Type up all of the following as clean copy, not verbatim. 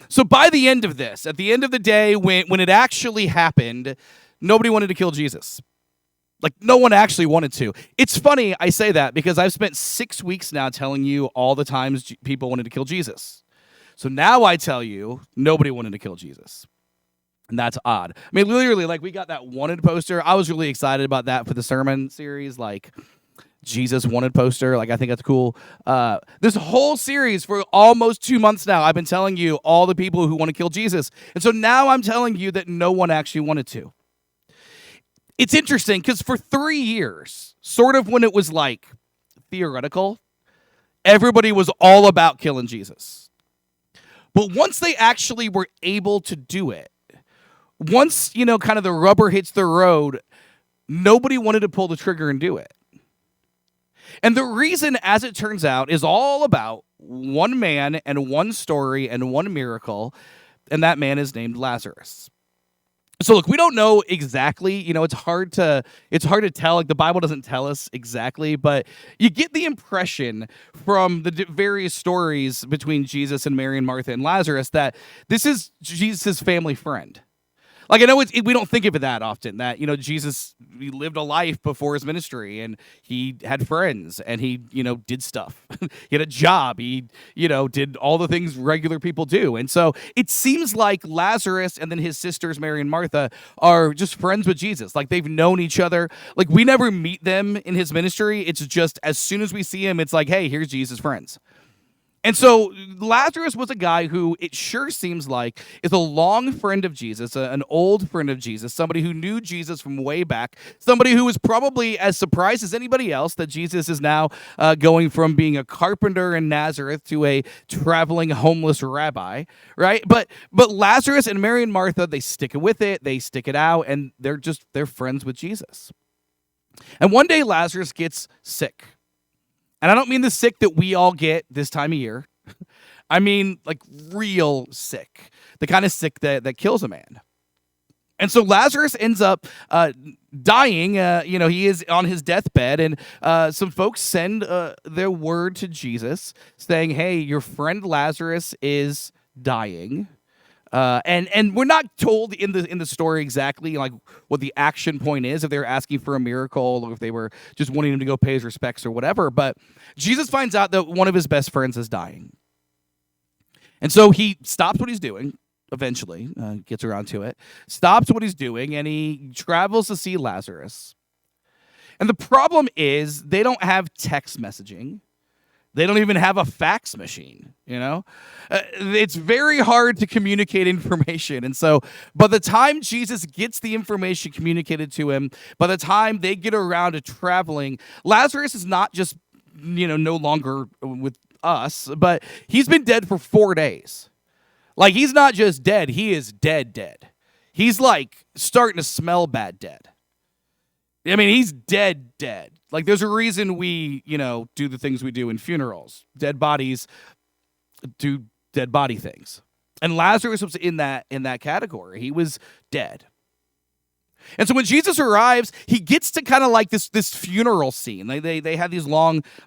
So by the end of this, at the end of the day, when it actually happened, nobody wanted to kill Jesus. Like, no one actually wanted to. It's funny I say that because I've spent 6 weeks now telling you all the times people wanted to kill Jesus. So now I tell you, nobody wanted to kill Jesus. And that's odd. I mean, literally, like, we got that wanted poster. I was really excited about that for the sermon series, like, Jesus wanted poster. Like, I think that's cool. This whole series for almost 2 months now, I've been telling you all the people who want to kill Jesus. And so now I'm telling you that no one actually wanted to. It's interesting because for 3 years, sort of when it was like theoretical, everybody was all about killing Jesus. But once they actually were able to do it, once, kind of the rubber hits the road, nobody wanted to pull the trigger and do it. And the reason, as it turns out, is all about one man and one story and one miracle, and that man is named Lazarus. So look, we don't know exactly, it's hard to tell, like the Bible doesn't tell us exactly, but you get the impression from the various stories between Jesus and Mary and Martha and Lazarus that this is Jesus' family friend. Like, I know we don't think of it that often, that, Jesus, he lived a life before his ministry, and he had friends, and he, did stuff. He had a job. He, did all the things regular people do. And so it seems like Lazarus and then his sisters, Mary and Martha, are just friends with Jesus. Like, they've known each other. Like, we never meet them in his ministry. It's just as soon as we see him, it's like, hey, here's Jesus' friends. And so Lazarus was a guy who it sure seems like is a long friend of Jesus, an old friend of Jesus, somebody who knew Jesus from way back, somebody who was probably as surprised as anybody else that Jesus is now going from being a carpenter in Nazareth to a traveling homeless rabbi, right? But Lazarus and Mary and Martha, they stick it with it, they stick it out, and they're friends with Jesus. And one day Lazarus gets sick. And I don't mean the sick that we all get this time of year. I mean, like, real sick. The kind of sick that kills a man. And so Lazarus ends up dying. He is on his deathbed. And some folks send their word to Jesus saying, hey, your friend Lazarus is dying. And we're not told in the story exactly like what the action point is, if they were asking for a miracle or if they were just wanting him to go pay his respects or whatever. But Jesus finds out that one of his best friends is dying. And so he stops what he's doing, eventually, gets around to it, stops what he's doing, and he travels to see Lazarus. And the problem is they don't have text messaging. They don't even have a fax machine, It's very hard to communicate information. And so by the time Jesus gets the information communicated to him, by the time they get around to traveling, Lazarus is not just, no longer with us, but he's been dead for 4 days. Like, he's not just dead, he is dead. He's like starting to smell bad dead. I mean, he's dead. Like, there's a reason we, do the things we do in funerals. Dead bodies do dead body things. And Lazarus was in that category. He was dead. And so when Jesus arrives, he gets to kind of like this funeral scene. They had these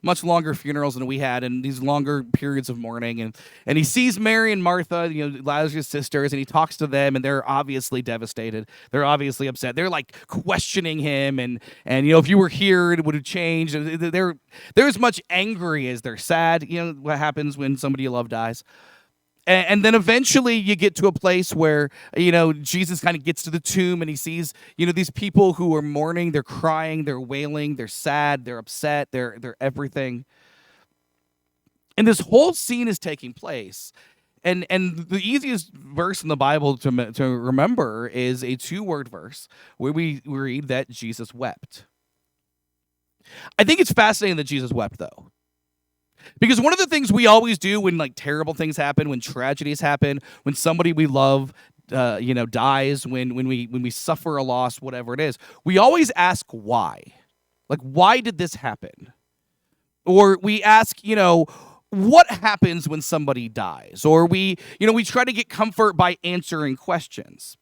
much longer funerals than we had, and these longer periods of mourning. And he sees Mary and Martha, Lazarus' sisters, and he talks to them, and they're obviously devastated. They're obviously upset. They're like questioning him, and if you were here, it would have changed. They're as much angry as they're sad. What happens when somebody you love dies. And then eventually you get to a place where, Jesus kind of gets to the tomb and he sees, these people who are mourning, they're crying, they're wailing, they're sad, they're upset, they're everything. And this whole scene is taking place. And the easiest verse in the Bible to remember is a 2-word verse where we read that Jesus wept. I think it's fascinating that Jesus wept, though. Because one of the things we always do when like terrible things happen, when tragedies happen, when somebody we love, dies, when we suffer a loss, whatever it is, we always ask why. Like, why did this happen? Or we ask, what happens when somebody dies? Or we try to get comfort by answering questions.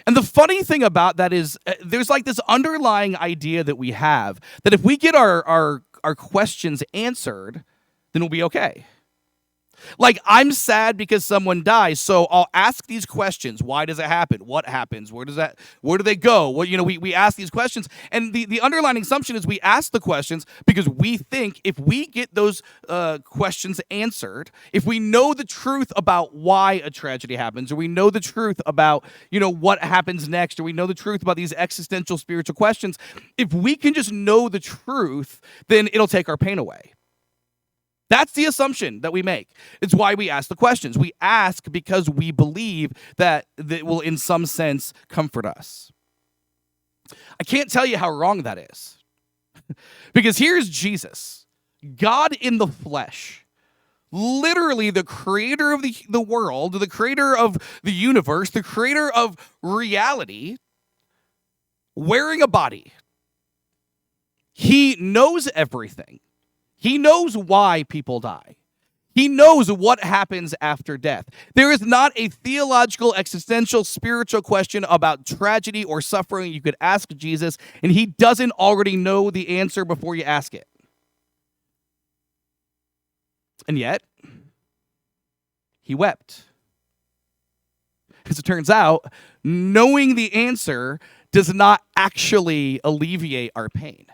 And the funny thing about that is there's like this underlying idea that we have that if we get our questions answered, then we'll be okay. Like, I'm sad because someone dies, so I'll ask these questions. Why does it happen? What happens? Where do they go? Well, we ask these questions, and the underlying assumption is we ask the questions because we think if we get those questions answered, if we know the truth about why a tragedy happens, or we know the truth about, what happens next, or we know the truth about these existential spiritual questions, if we can just know the truth, then it'll take our pain away. That's the assumption that we make. It's why we ask the questions. We ask because we believe that will, in some sense, comfort us. I can't tell you how wrong that is. Because here's Jesus, God in the flesh, literally the creator of the world, the creator of the universe, the creator of reality, wearing a body. He knows everything. He knows why people die. He knows what happens after death. There is not a theological, existential, spiritual question about tragedy or suffering you could ask Jesus, and he doesn't already know the answer before you ask it. And yet, he wept. As it turns out, knowing the answer does not actually alleviate our pain.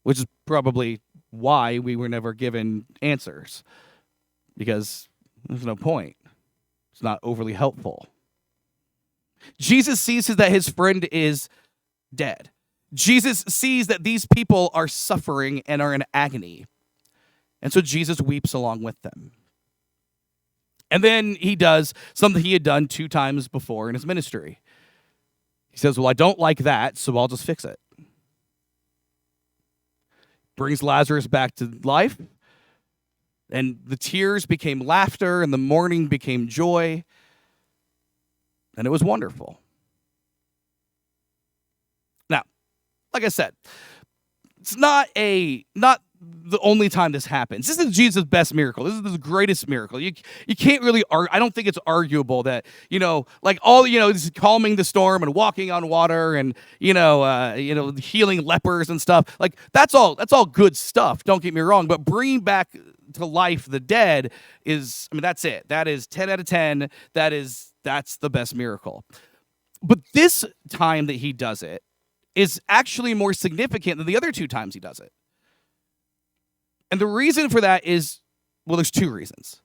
Which is probably why we were never given answers. Because there's no point. It's not overly helpful. Jesus sees that his friend is dead. Jesus sees that these people are suffering and are in agony. And so Jesus weeps along with them. And then he does something he had done 2 times before in his ministry. He says, well, I don't like that, so I'll just fix it. Brings Lazarus back to life, and the tears became laughter, and the mourning became joy, and it was wonderful. Now, like I said, it's not the only time this happens. This is Jesus' best miracle. This is the greatest miracle. You can't really argue. I don't think it's arguable that, this is calming the storm and walking on water and, healing lepers and stuff. Like, that's all good stuff. Don't get me wrong. But bringing back to life the dead that's it. That is 10 out of 10. That's the best miracle. But this time that he does it is actually more significant than the other 2 times he does it. And the reason for that is, well, there's 2 reasons.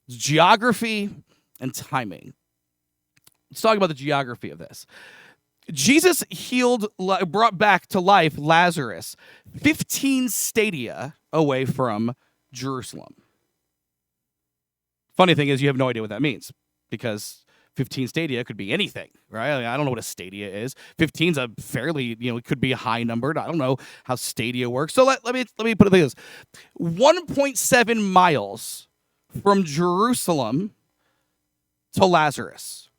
It's geography and timing. Let's talk about the geography of this. Jesus brought back to life Lazarus 15 stadia away from Jerusalem. Funny thing is, you have no idea what that means, because 15 stadia could be anything, right? I don't know what a stadia is. 15's a fairly, it could be a high number. I don't know how stadia works. So let me put it like this. 1.7 miles from Jerusalem to Lazarus.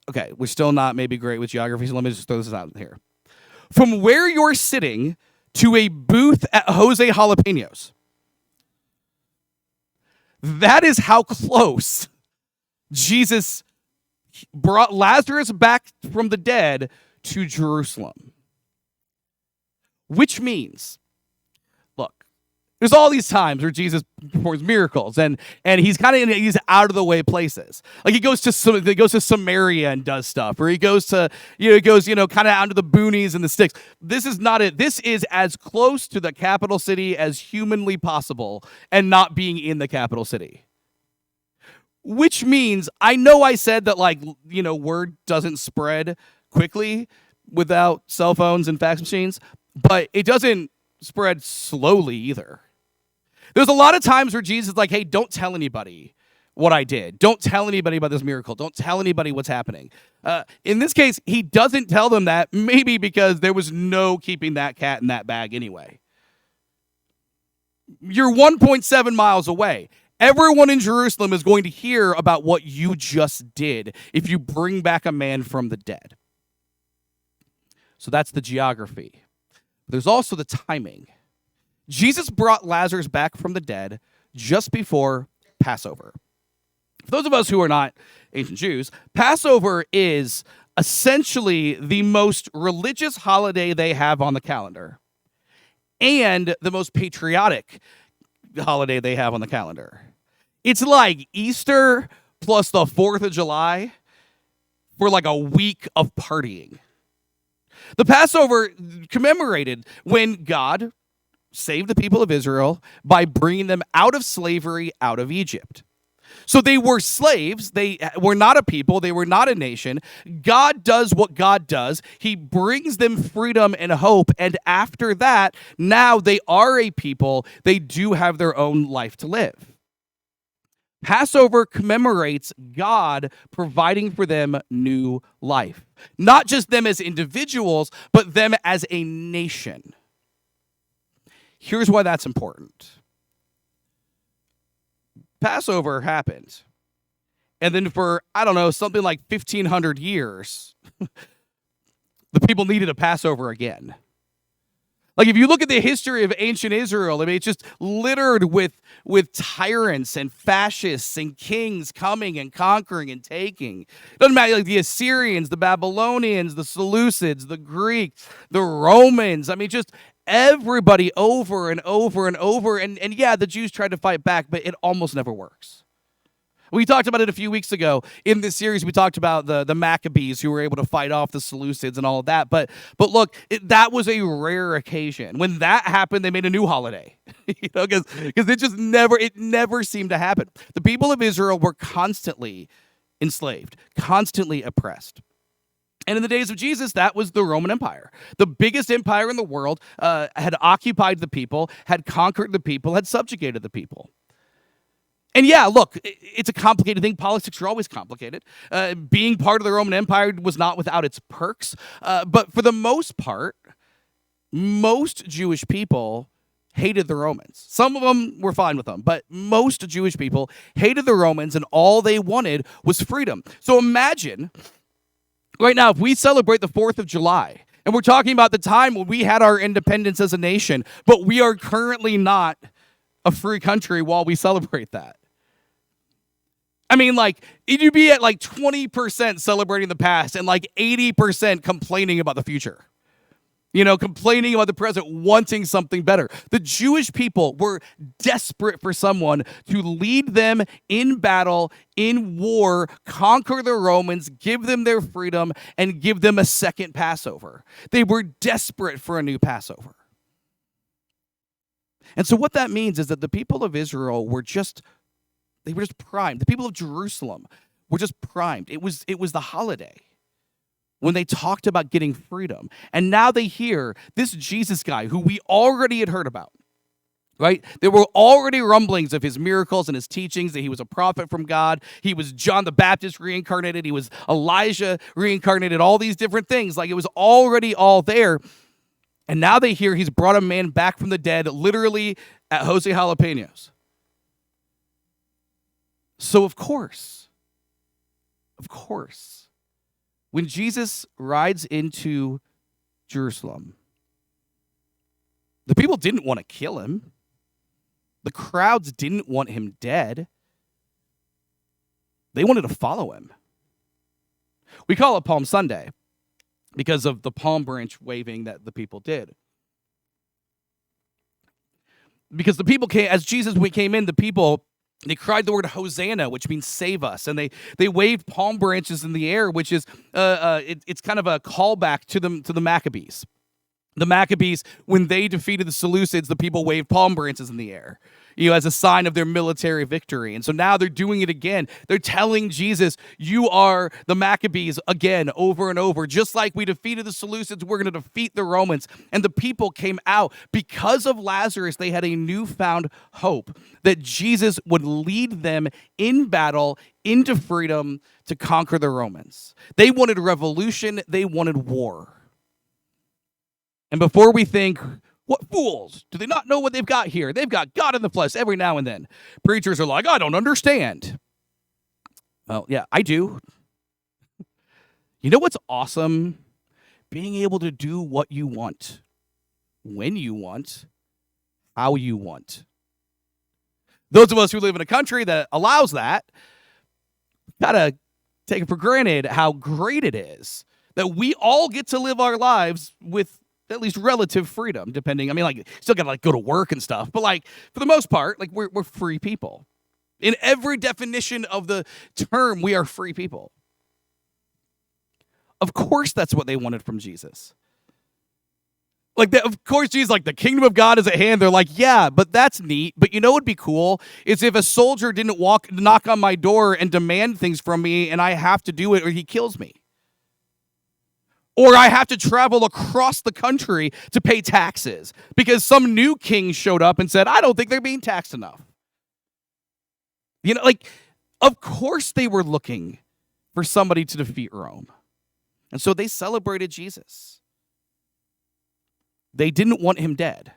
Okay, we're still not maybe great with geography, so let me just throw this out here. From where you're sitting to a booth at Jose Jalapenos. That is how close Jesus brought Lazarus back from the dead to Jerusalem. Which means, look, there's all these times where Jesus performs miracles, and he's kind of in these out of the way places. Like he goes to Samaria and does stuff, or he goes to kind of out to the boonies and the sticks. This is not it. This is as close to the capital city as humanly possible, and not being in the capital city. Which means, I know I said that, word doesn't spread quickly without cell phones and fax machines, but it doesn't spread slowly either. There's a lot of times where Jesus is like, hey, don't tell anybody what I did. Don't tell anybody about this miracle. Don't tell anybody what's happening. In this case, he doesn't tell them that, maybe because there was no keeping that cat in that bag anyway. You're 1.7 miles away. Everyone in Jerusalem is going to hear about what you just did if you bring back a man from the dead. So that's the geography. There's also the timing. Jesus brought Lazarus back from the dead just before Passover. For those of us who are not ancient Jews, Passover is essentially the most religious holiday they have on the calendar and the most patriotic. holiday they have on the calendar. It's like Easter plus the 4th of July for like a week of partying. The Passover commemorated when God saved the people of Israel by bringing them out of slavery, out of Egypt. So they were slaves. They were not a people. They were not a nation. God does what God does. He brings them freedom and hope. And after that, now they are a people. They do have their own life to live. Passover commemorates God providing for them new life. Not just them as individuals, but them as a nation. Here's why that's important. Passover happened. And then for, I don't know, something like 1,500 years, the people needed a Passover again. Like, if you look at the history of ancient Israel, I mean, it's just littered with tyrants and fascists and kings coming and conquering and taking. It doesn't matter, like the Assyrians, the Babylonians, the Seleucids, the Greeks, the Romans. I mean, just everybody over and over and over. And yeah, the Jews tried to fight back, but it almost never works. We talked about it a few weeks ago. In this series, we talked about the Maccabees who were able to fight off the Seleucids and all of that. But look, that was a rare occasion. When that happened, they made a new holiday. Because it never seemed to happen. The people of Israel were constantly enslaved, constantly oppressed. And in the days of Jesus, that was the Roman Empire. The biggest empire in the world had occupied the people, had conquered the people, had subjugated the people. And yeah, look, it's a complicated thing. Politics are always complicated. Being part of the Roman Empire was not without its perks. But for the most part, most Jewish people hated the Romans. Some of them were fine with them, but most Jewish people hated the Romans, and all they wanted was freedom. So imagine, right now, if we celebrate the 4th of July, and we're talking about the time when we had our independence as a nation, but we are currently not a free country while we celebrate that. I mean, like, you'd be at like 20% celebrating the past and like 80% complaining about the future. Complaining about the present, wanting something better. The Jewish people were desperate for someone to lead them in battle, in war, conquer the Romans, give them their freedom, and give them a second Passover. They were desperate for a new Passover. And so what that means is that the people of Israel were just primed. The people of Jerusalem were just primed. It was the holiday when they talked about getting freedom. And now they hear this Jesus guy who we already had heard about, right? There were already rumblings of his miracles and his teachings, that he was a prophet from God. He was John the Baptist reincarnated. He was Elijah reincarnated, all these different things. Like, it was already all there. And now they hear he's brought a man back from the dead, literally at Jose Jalapenos. So of course, when Jesus rides into Jerusalem, the people didn't want to kill him. The crowds didn't want him dead. They wanted to follow him. We call it Palm Sunday because of the palm branch waving that the people did. Because the people came, as Jesus came in, the people, they cried the word Hosanna, which means save us. And they waved palm branches in the air, which is, it's kind of a callback to the Maccabees. The Maccabees, when they defeated the Seleucids, the people waved palm branches in the air, as a sign of their military victory. And so now they're doing it again. They're telling Jesus, you are the Maccabees again, over and over. Just like we defeated the Seleucids, we're going to defeat the Romans. And the people came out. Because of Lazarus, they had a newfound hope that Jesus would lead them in battle into freedom to conquer the Romans. They wanted revolution. They wanted war. And before we think, what fools? Do they not know what they've got here? They've got God in the flesh every now and then. Preachers are like, I don't understand. Well, yeah, I do. You know what's awesome? Being able to do what you want, when you want, how you want. Those of us who live in a country that allows that, gotta take it for granted how great it is that we all get to live our lives with at least relative freedom, depending. I mean, like, still gotta like go to work and stuff, but like for the most part, like we're free people. In every definition of the term, we are free people. Of course, that's what they wanted from Jesus. Like, of course, Jesus, like, the kingdom of God is at hand. They're like, yeah, but that's neat. But you know what would be cool is if a soldier didn't knock on my door and demand things from me, and I have to do it or he kills me. Or I have to travel across the country to pay taxes because some new king showed up and said, I don't think they're being taxed enough. You know, like, of course they were looking for somebody to defeat Rome. And so they celebrated Jesus. They didn't want him dead.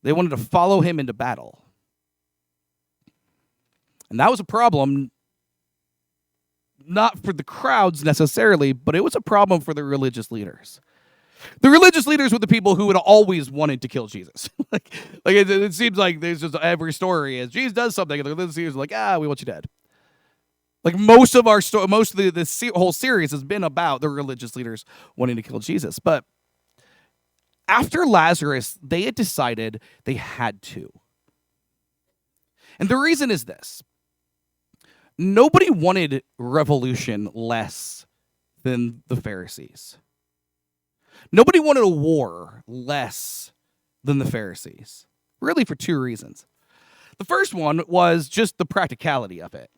They wanted to follow him into battle. And that was a problem, not for the crowds necessarily, but it was a problem for the religious leaders. The religious leaders were the people who had always wanted to kill Jesus. it seems like there's just every story is Jesus does something, and the religious leaders are like, we want you dead. Like most of our most of the whole series has been about the religious leaders wanting to kill Jesus. But after Lazarus, they had decided they had to. And the reason is this. Nobody wanted revolution less than the Pharisees. Nobody wanted a war less than the Pharisees. Really for two reasons. The first one was just the practicality of it.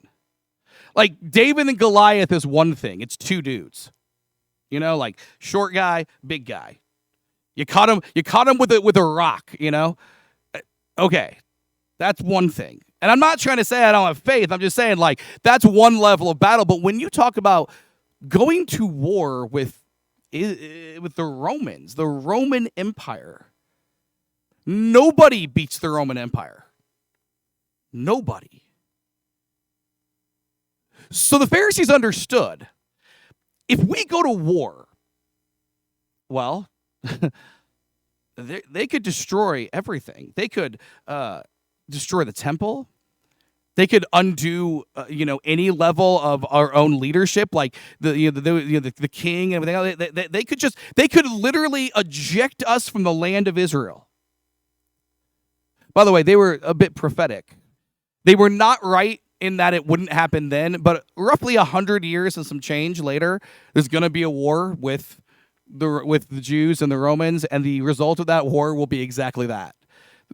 Like David and Goliath is one thing. It's two dudes. You know, like short guy, big guy. You caught him with a rock, you know? Okay. That's one thing. And I'm not trying to say I don't have faith. I'm just saying, like, that's one level of battle. But when you talk about going to war with the Romans, the Roman Empire, nobody beats the Roman Empire. Nobody. So the Pharisees understood, if we go to war, well, they could destroy everything. They could destroy the temple. They could undo, any level of our own leadership, like the king and everything. They could literally eject us from the land of Israel. By the way, they were a bit prophetic. They were not right in that it wouldn't happen then, but roughly 100 years and some change later, there's going to be a war with the Jews and the Romans, and the result of that war will be exactly that.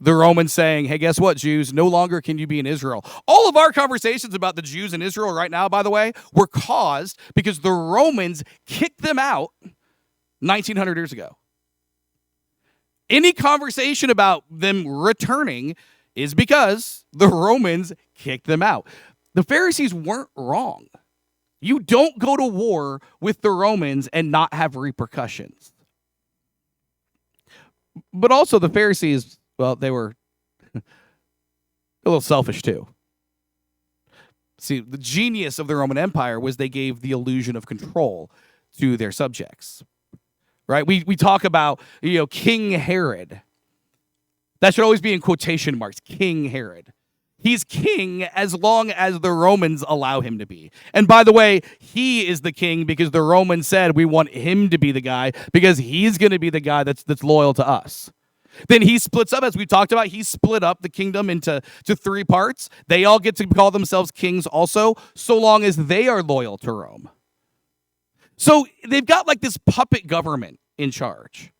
The Romans saying, hey, guess what, Jews? No longer can you be in Israel. All of our conversations about the Jews in Israel right now, by the way, were caused because the Romans kicked them out 1900 years ago. Any conversation about them returning is because the Romans kicked them out. The Pharisees weren't wrong. You don't go to war with the Romans and not have repercussions. But also the Pharisees, well, they were a little selfish too. See, the genius of the Roman Empire was they gave the illusion of control to their subjects. Right? We talk about, King Herod. That should always be in quotation marks, King Herod. He's king as long as the Romans allow him to be. And by the way, he is the king because the Romans said we want him to be the guy because he's going to be the guy that's loyal to us. Then he splits up, as we talked about, he split up the kingdom into three parts. They all get to call themselves kings also, so long as they are loyal to Rome. So they've got like this puppet government in charge.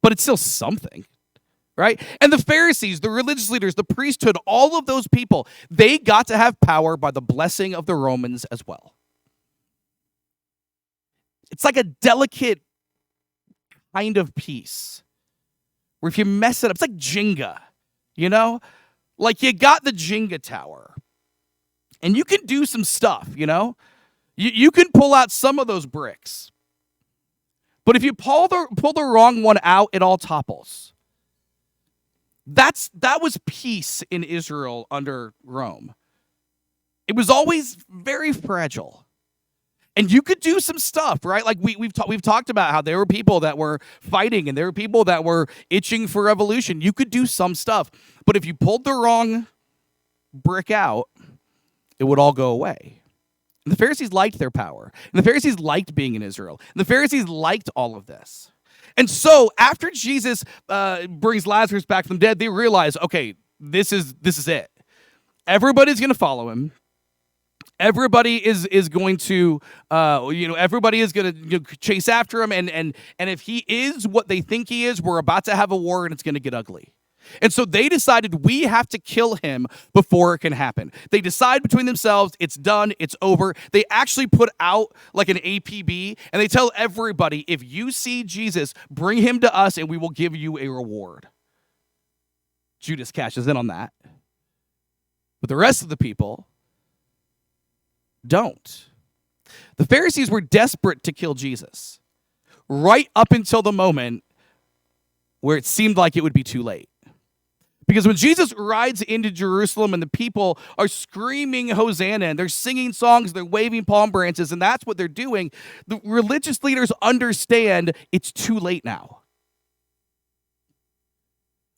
But it's still something. Right? And the Pharisees, the religious leaders, the priesthood, all of those people, they got to have power by the blessing of the Romans as well. It's like a delicate kind of peace where if you mess it up, it's like Jenga, Like you got the Jenga tower and you can do some stuff, You can pull out some of those bricks. But if you pull the wrong one out, it all topples. That was peace in Israel under Rome. It was always very fragile. And you could do some stuff, right? Like we've talked about how there were people that were fighting and there were people that were itching for revolution. You could do some stuff. But if you pulled the wrong brick out, it would all go away. And the Pharisees liked their power. And the Pharisees liked being in Israel. And the Pharisees liked all of this. And so after Jesus brings Lazarus back from the dead, they realize, okay, this is it. Everybody's going to follow him. Everybody is going to, everybody is going to chase after him. And if he is what they think he is, we're about to have a war and it's going to get ugly. And so they decided we have to kill him before it can happen. They decide between themselves, it's done, it's over. They actually put out like an APB and they tell everybody, if you see Jesus, bring him to us and we will give you a reward. Judas cashes in on that. But the rest of the people don't. The Pharisees were desperate to kill Jesus right up until the moment where it seemed like it would be too late. Because when Jesus rides into Jerusalem and the people are screaming Hosanna and they're singing songs, they're waving palm branches, and that's what they're doing, the religious leaders understand it's too late now.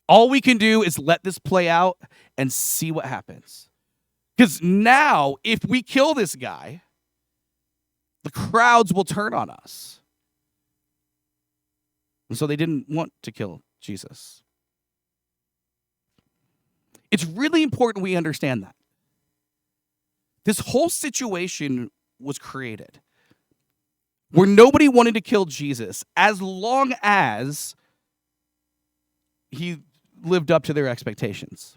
All we can do is let this play out and see what happens. Because now, if we kill this guy, the crowds will turn on us. And so they didn't want to kill Jesus. It's really important we understand that. This whole situation was created where nobody wanted to kill Jesus as long as he lived up to their expectations.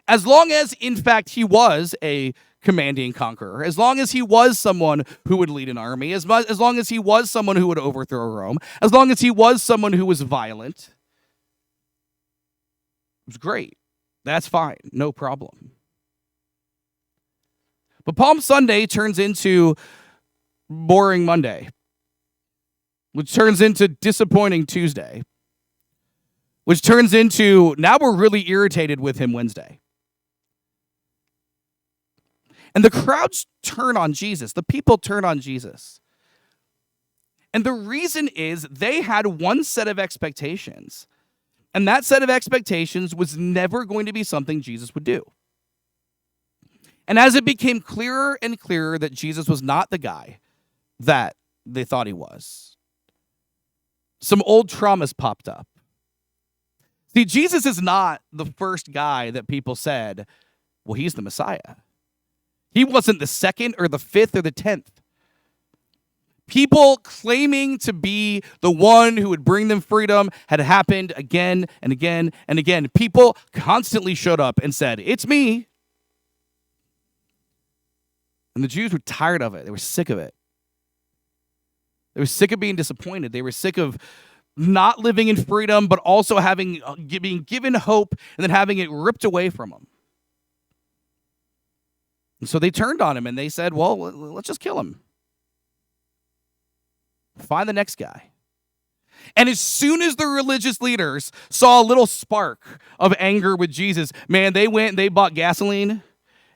As long as, in fact, he was a commanding conqueror, as long as he was someone who would lead an army, as long as he was someone who would overthrow Rome, as long as he was someone who was violent, it was great. That's fine. No problem. But Palm Sunday turns into boring Monday, which turns into disappointing Tuesday, which turns into now we're really irritated with him Wednesday. And the crowds turn on Jesus. The people turn on Jesus. And the reason is they had one set of expectations. And that set of expectations was never going to be something Jesus would do. And as it became clearer and clearer that Jesus was not the guy that they thought he was, some old traumas popped up. See, Jesus is not the first guy that people said, well, he's the Messiah. He wasn't the second or the fifth or the 10th. People claiming to be the one who would bring them freedom had happened again and again and again. People constantly showed up and said, it's me. And the Jews were tired of it. They were sick of it. They were sick of being disappointed. They were sick of not living in freedom, but also being given hope and then having it ripped away from them. And so they turned on him and they said, well, let's just kill him. Find the next guy. And as soon as the religious leaders saw a little spark of anger with Jesus, man, they went and they bought gasoline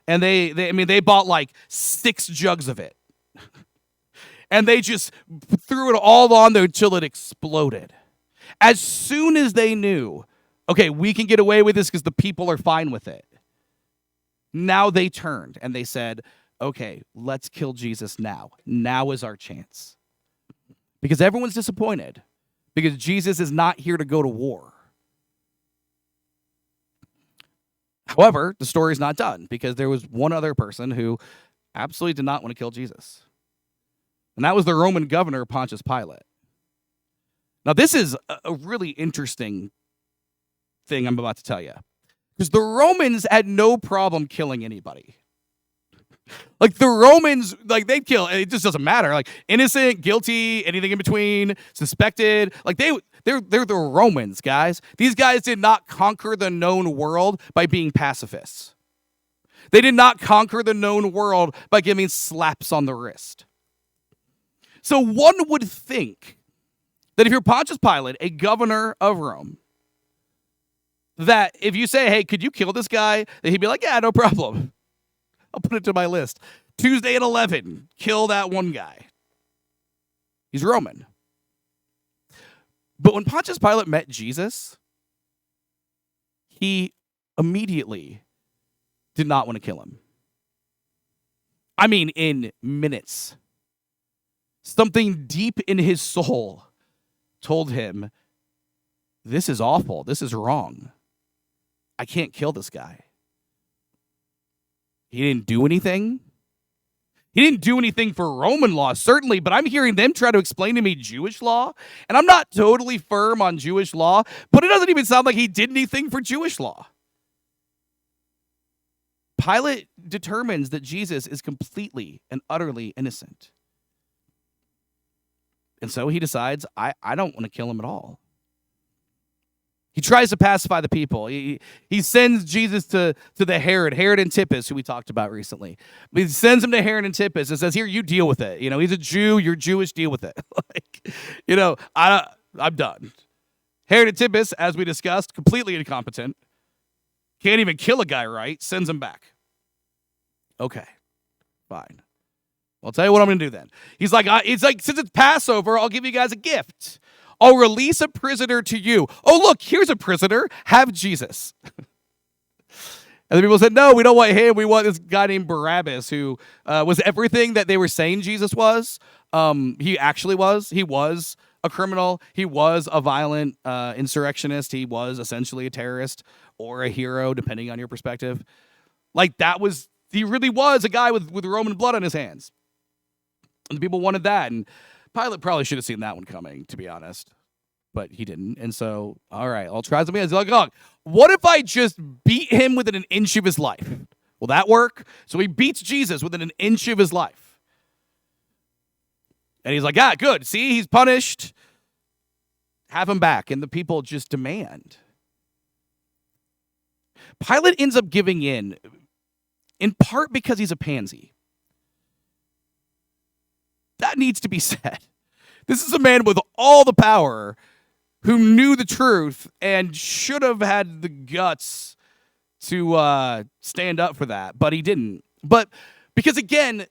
and they bought like 6 jugs of it. And they just threw it all on there until it exploded. As soon as they knew, okay, we can get away with this because the people are fine with it. Now they turned and they said, okay, let's kill Jesus now. Now is our chance. Because everyone's disappointed. Because Jesus is not here to go to war. However, the story's not done. Because there was one other person who absolutely did not want to kill Jesus. And that was the Roman governor, Pontius Pilate. Now, this is a really interesting thing I'm about to tell you. Because the Romans had no problem killing anybody. Like the Romans, like they'd kill, it just doesn't matter. Like innocent, guilty, anything in between, suspected. Like they're the Romans, guys. These guys did not conquer the known world by being pacifists. They did not conquer the known world by giving slaps on the wrist. So one would think that if you're Pontius Pilate, a governor of Rome, that if you say, hey, could you kill this guy? That he'd be like, yeah, no problem. I'll put it to my list. Tuesday at 11, kill that one guy. He's Roman. But when Pontius Pilate met Jesus, he immediately did not want to kill him. I mean, in minutes. Something deep in his soul told him, this is awful. This is wrong. I can't kill this guy. He didn't do anything. He didn't do anything for Roman law, certainly, but I'm hearing them try to explain to me Jewish law, and I'm not totally firm on Jewish law, but it doesn't even sound like he did anything for Jewish law. Pilate determines that Jesus is completely and utterly innocent. And so he decides, I don't want to kill him at all. He tries to pacify the people. He sends Jesus to the Herod Antipas, who we talked about recently. He sends him to Herod Antipas and says, here, you deal with it. He's a Jew, you're Jewish, deal with it. I'm done. Herod Antipas, as we discussed, completely incompetent. Can't even kill a guy right, sends him back. Okay, fine. Well, I'll tell you what I'm going to do then. He's like, since it's Passover, I'll give you guys a gift. I'll release a prisoner to you. Oh, look, here's a prisoner. Have Jesus. And the people said, no, we don't want him. We want this guy named Barabbas, who was everything that they were saying Jesus was. He actually was. He was a criminal. He was a violent insurrectionist. He was essentially a terrorist or a hero, depending on your perspective. He really was a guy with Roman blood on his hands. And the people wanted that. And Pilate probably should have seen that one coming, to be honest. But he didn't. And so, all right, I'll try something else. He's like, oh, what if I just beat him within an inch of his life? Will that work? So he beats Jesus within an inch of his life. And he's like, good. See, he's punished. Have him back. And the people just demand. Pilate ends up giving in part because he's a pansy. That needs to be said. This is a man with all the power who knew the truth and should have had the guts to stand up for that, but he didn't. But because, again,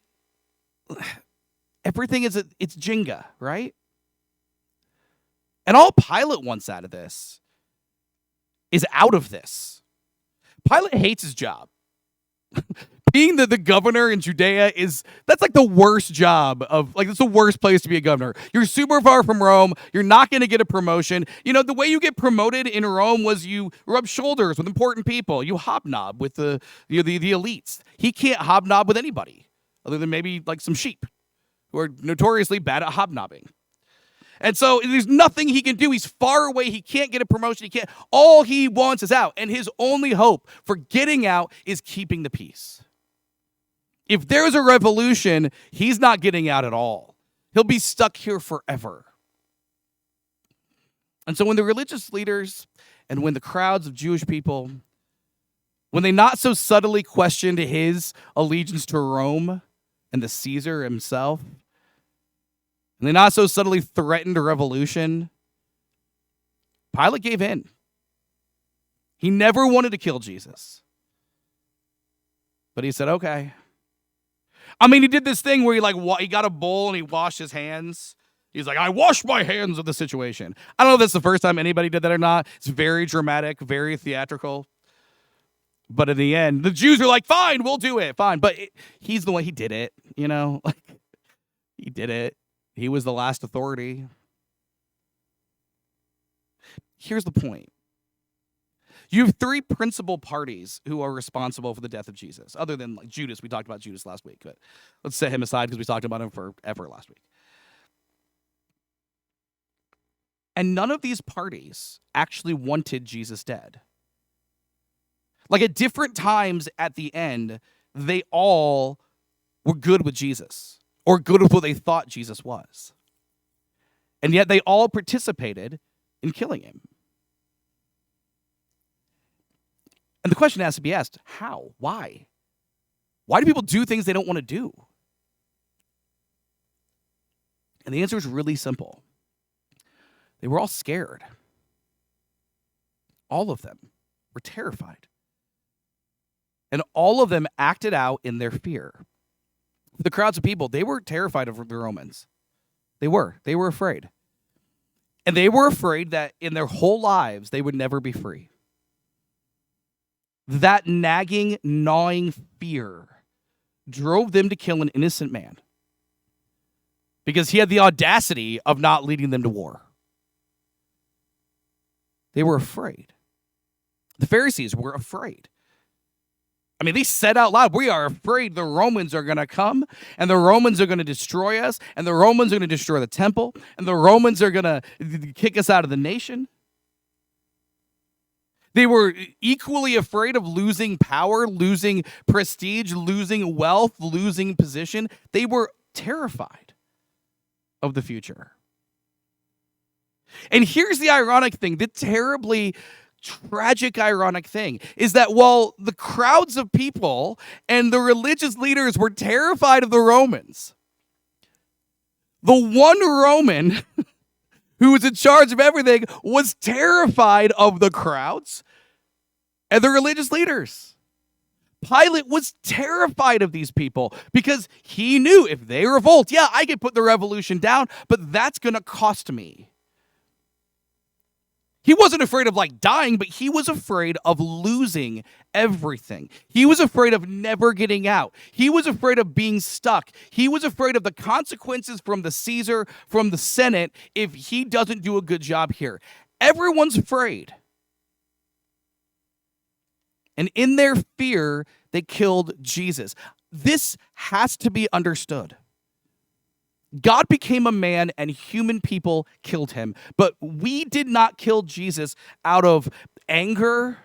everything it's Jenga, right? And all Pilate wants out of this is out of this. Pilate hates his job. Being the governor in Judea that's like the worst job it's the worst place to be a governor. You're super far from Rome. You're not going to get a promotion. The way you get promoted in Rome was you rub shoulders with important people. You hobnob with the elites. He can't hobnob with anybody other than maybe like some sheep who are notoriously bad at hobnobbing. And so there's nothing he can do. He's far away. He can't get a promotion. All he wants is out. And his only hope for getting out is keeping the peace. If there's a revolution, he's not getting out at all. He'll be stuck here forever. And so when the religious leaders and when the crowds of Jewish people, when they not so subtly questioned his allegiance to Rome and the Caesar himself, and they not so subtly threatened a revolution, Pilate gave in. He never wanted to kill Jesus. But he said, okay. I mean, he did this thing where he got a bowl and he washed his hands. He's like, I wash my hands of the situation. I don't know if that's the first time anybody did that or not. It's very dramatic, very theatrical. But in the end, the Jews are like, fine, we'll do it. Fine. But he's the one, he did it, He did it. He was the last authority. Here's the point. You have three principal parties who are responsible for the death of Jesus, other than Judas. We talked about Judas last week, but let's set him aside because we talked about him forever last week. And none of these parties actually wanted Jesus dead. At different times at the end, they all were good with Jesus. Or good with what they thought Jesus was. And yet they all participated in killing him. And the question has to be asked, how? Why? Why do people do things they don't want to do? And the answer is really simple. They were all scared. All of them were terrified. And all of them acted out in their fear. The crowds of people, they were terrified of the Romans. They were afraid. And they were afraid that in their whole lives, they would never be free. That nagging, gnawing fear drove them to kill an innocent man because he had the audacity of not leading them to war. They were afraid. The Pharisees were afraid. I mean, they said out loud, we are afraid the Romans are going to come, and the Romans are going to destroy us, and the Romans are going to destroy the temple, and the Romans are going to kick us out of the nation. They were equally afraid of losing power, losing prestige, losing wealth, losing position. They were terrified of the future. And here's the ironic thing, the terribly tragic, ironic thing is that while the crowds of people and the religious leaders were terrified of the Romans, the one Roman who was in charge of everything was terrified of the crowds and the religious leaders. Pilate was terrified of these people because he knew if they revolt, yeah, I could put the revolution down, but that's going to cost me. He wasn't afraid of dying, but he was afraid of losing everything. He was afraid of never getting out. He was afraid of being stuck. He was afraid of the consequences from the Caesar, from the Senate, if he doesn't do a good job here. Everyone's afraid. And in their fear, they killed Jesus. This has to be understood. God became a man and human people killed him. But we did not kill Jesus out of anger.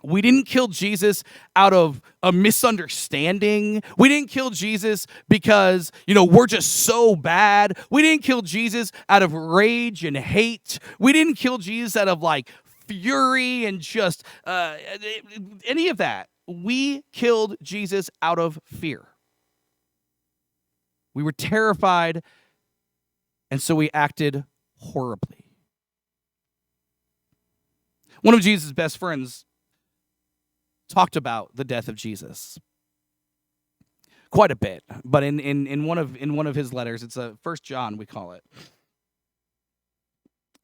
We didn't kill Jesus out of a misunderstanding. We didn't kill Jesus because, we're just so bad. We didn't kill Jesus out of rage and hate. We didn't kill Jesus out of fury and just any of that. We killed Jesus out of fear. We were terrified, and so we acted horribly. One of Jesus' best friends talked about the death of Jesus quite a bit, but in one of his letters, it's 1 John, we call it.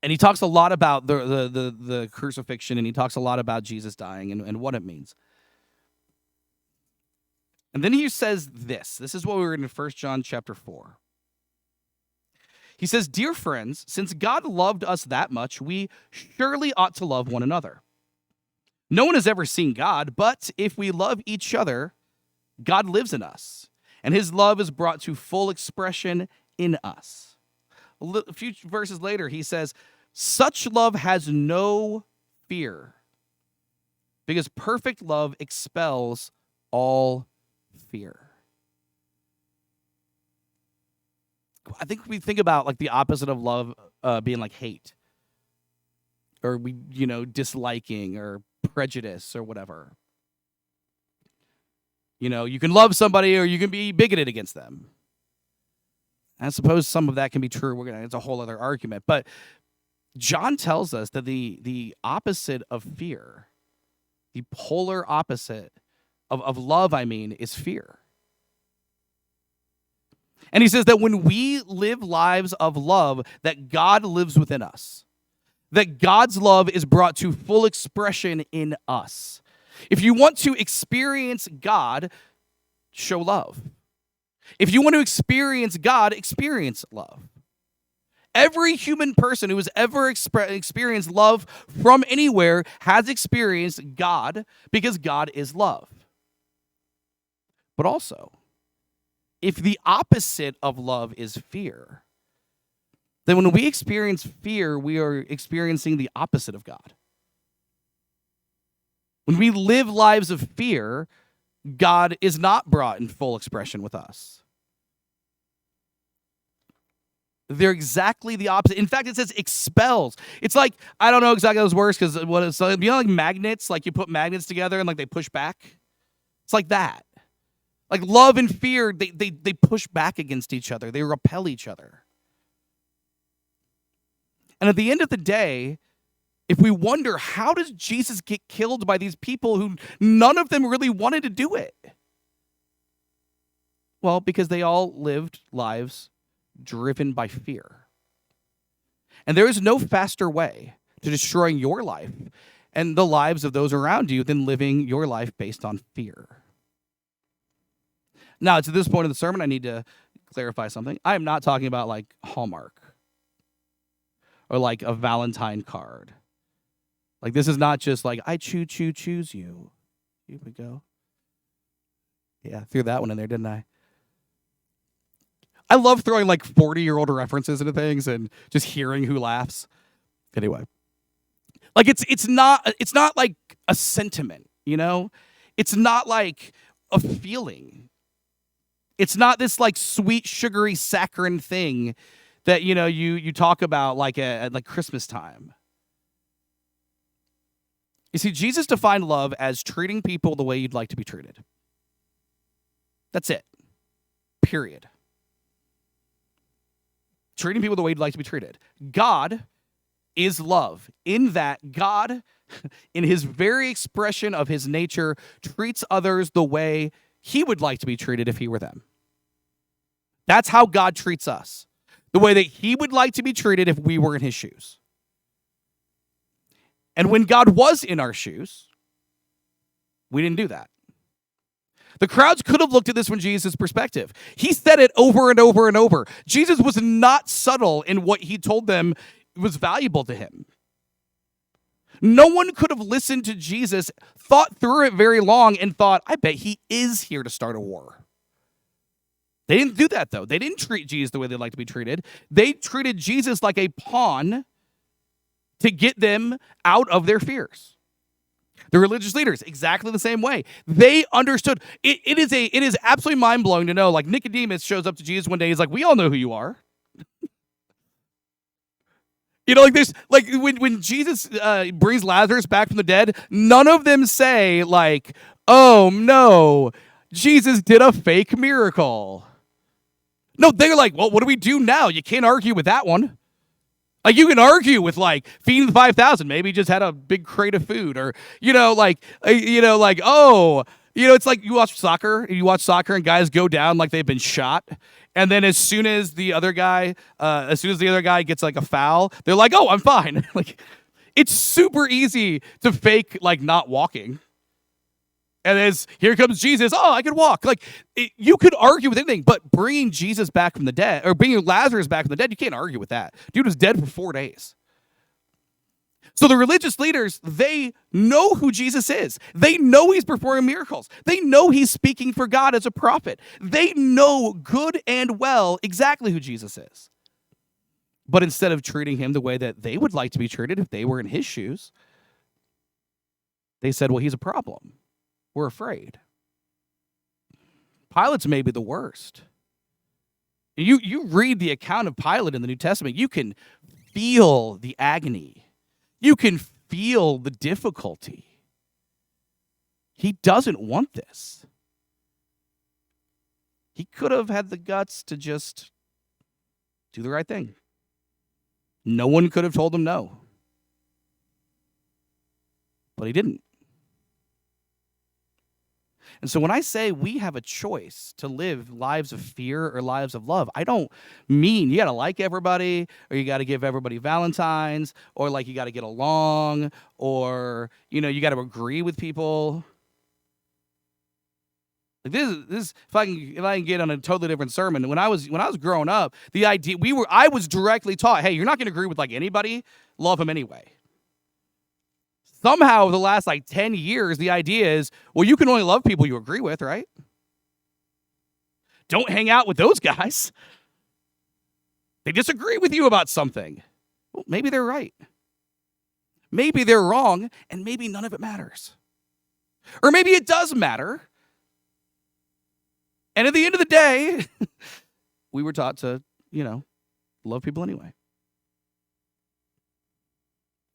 And he talks a lot about the crucifixion, and he talks a lot about Jesus dying and what it means. And then he says this. This is what we were in 1 John chapter 4. He says, "Dear friends, since God loved us that much, we surely ought to love one another. No one has ever seen God, but if we love each other, God lives in us, and his love is brought to full expression in us." A few verses later, he says, "Such love has no fear, because perfect love expels all fear." I think we think about the opposite of love being hate, or disliking or prejudice or whatever. You can love somebody or you can be bigoted against them. I suppose some of that can be true. It's a whole other argument. But John tells us that the opposite of fear, the polar opposite of love, is fear. And he says that when we live lives of love, that God lives within us. That God's love is brought to full expression in us. If you want to experience God, show love. If you want to experience God, experience love. Every human person who has ever experienced love from anywhere has experienced God because God is love. But also, if the opposite of love is fear, then when we experience fear, we are experiencing the opposite of God. When we live lives of fear, God is not brought in full expression with us. They're exactly the opposite. In fact, it says expels. It's I don't know exactly those words because what it's magnets, you put magnets together and they push back. It's like that. Love and fear, they push back against each other. They repel each other. And at the end of the day, if we wonder, how does Jesus get killed by these people who none of them really wanted to do it? Well, because they all lived lives driven by fear. And there is no faster way to destroying your life and the lives of those around you than living your life based on fear. Now, to this point of the sermon, I need to clarify something. I am not talking about Hallmark or a Valentine card Like, this is not just like, I choose you. Here we go. Yeah, threw that one in there, didn't I? I love throwing like 40-year-old references into things and just hearing who laughs. Anyway, like it's not like a sentiment, you know? It's not like a feeling. It's not this like sweet, sugary, saccharine thing that you talk about like at like Christmas time. You see, Jesus defined love as treating people the way you'd like to be treated. That's it. Period. Treating people the way you'd like to be treated. God is love, in that God, in his very expression of his nature, treats others the way he would like to be treated if he were them. That's how God treats us, the way that he would like to be treated if we were in his shoes. And when God was in our shoes, we didn't do that. The crowds could have looked at this from Jesus' perspective. He said it over and over and over. Jesus was not subtle in what he told them was valuable to him. No one could have listened to Jesus, thought through it very long, and thought, I bet he is here to start a war. They didn't do that, though. They didn't treat Jesus the way they'd like to be treated. They treated Jesus like a pawn to get them out of their fears. The religious leaders, exactly the same way. They understood. It is absolutely mind-blowing to know, like Nicodemus shows up to Jesus one day, he's like, we all know who you are. Like there's like when Jesus brings Lazarus back from the dead, none of them say like, oh no, Jesus did a fake miracle. No, they're like, well, what do we do now? You can't argue with that one. Like, you can argue with, like, feeding the 5,000. Maybe he just had a big crate of food. Or, it's like you watch soccer and guys go down like they've been shot. And then as soon as the other guy gets, like, a foul, they're like, oh, I'm fine. Like, it's super easy to fake, like, not walking. And as here comes Jesus, oh, I could walk. Like, you could argue with anything, but bringing Jesus back from the dead, or bringing Lazarus back from the dead, you can't argue with that. Dude was dead for 4 days. So the religious leaders, they know who Jesus is. They know he's performing miracles. They know he's speaking for God as a prophet. They know good and well exactly who Jesus is. But instead of treating him the way that they would like to be treated if they were in his shoes, they said, well, he's a problem. We're afraid. Pilate's maybe the worst. You read the account of Pilate in the New Testament, you can feel the agony. You can feel the difficulty. He doesn't want this. He could have had the guts to just do the right thing. No one could have told him no. But he didn't. And so when I say we have a choice to live lives of fear or lives of love, I don't mean you got to like everybody, or you got to give everybody Valentines, or like you got to get along, or you got to agree with people. Like this if I can get on a totally different sermon. When I was growing up, the idea I was directly taught, hey, you're not going to agree with like anybody, love them anyway. Somehow, over the last, 10 years, the idea is, well, you can only love people you agree with, right? Don't hang out with those guys. They disagree with you about something. Well, maybe they're right. Maybe they're wrong, and maybe none of it matters. Or maybe it does matter. And at the end of the day, we were taught to, love people anyway.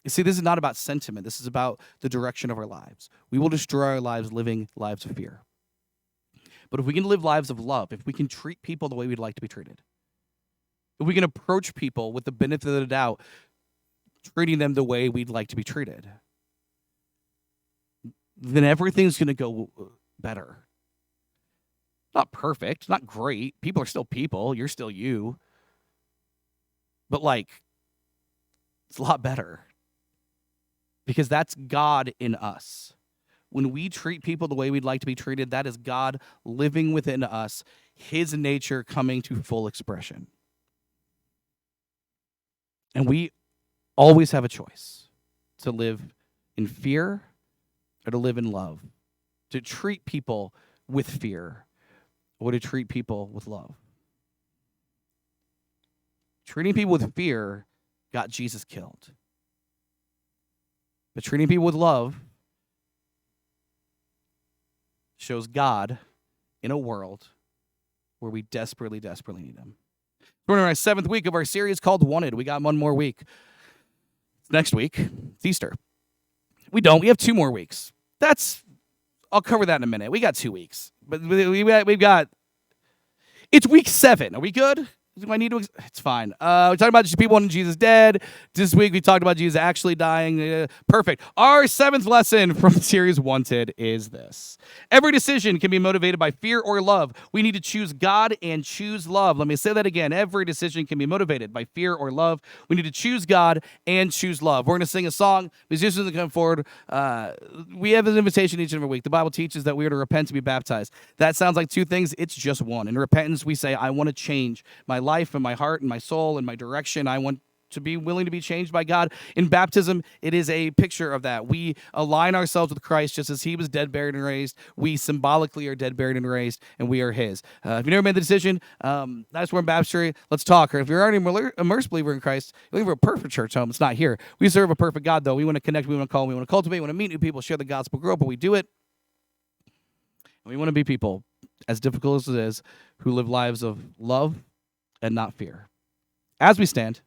You see, this is not about sentiment. This is about the direction of our lives. We will destroy our lives living lives of fear. But if we can live lives of love, if we can treat people the way we'd like to be treated, if we can approach people with the benefit of the doubt, treating them the way we'd like to be treated, then everything's going to go better. Not perfect, not great. People are still people. You're still you. But, it's a lot better. Because that's God in us. When we treat people the way we'd like to be treated, that is God living within us, his nature coming to full expression. And we always have a choice to live in fear or to live in love? To treat people with fear or to treat people with love? Treating people with fear got Jesus killed. But treating people with love shows God in a world where we desperately, desperately need him. We're in our 7th week of our series called Wanted. We got one more week. Next week, it's Easter. We don't. We have 2 more weeks. I'll cover that in a minute. We got 2 weeks. But we've got, it's week 7. Are we good? Do I need to? It's fine. We talked about people wanting Jesus dead. This week we talked about Jesus actually dying. Perfect. Our 7th lesson from the series Wanted is this. Every decision can be motivated by fear or love. We need to choose God and choose love. Let me say that again. Every decision can be motivated by fear or love. We need to choose God and choose love. We're going to sing a song. Musicians will come forward. We have an invitation each and every week. The Bible teaches that we are to repent to be baptized. That sounds like 2 things. It's just one. In repentance, we say, I want to change my life and my heart and my soul and my direction. I want to be willing to be changed by God. In baptism, it is a picture of that. We align ourselves with Christ just as he was dead, buried, and raised. We symbolically are dead, buried, and raised, and we are his. If you've never made the decision, that's where in baptistry, let's talk. Or if you're already an immersed believer in Christ, you leave a perfect church home. It's not here. We serve a perfect God, though. We want to connect, we want to call, we want to cultivate, we want to meet new people, share the gospel, grow up, but we do it. And we want to be people, as difficult as it is, who live lives of love and not fear. As we stand,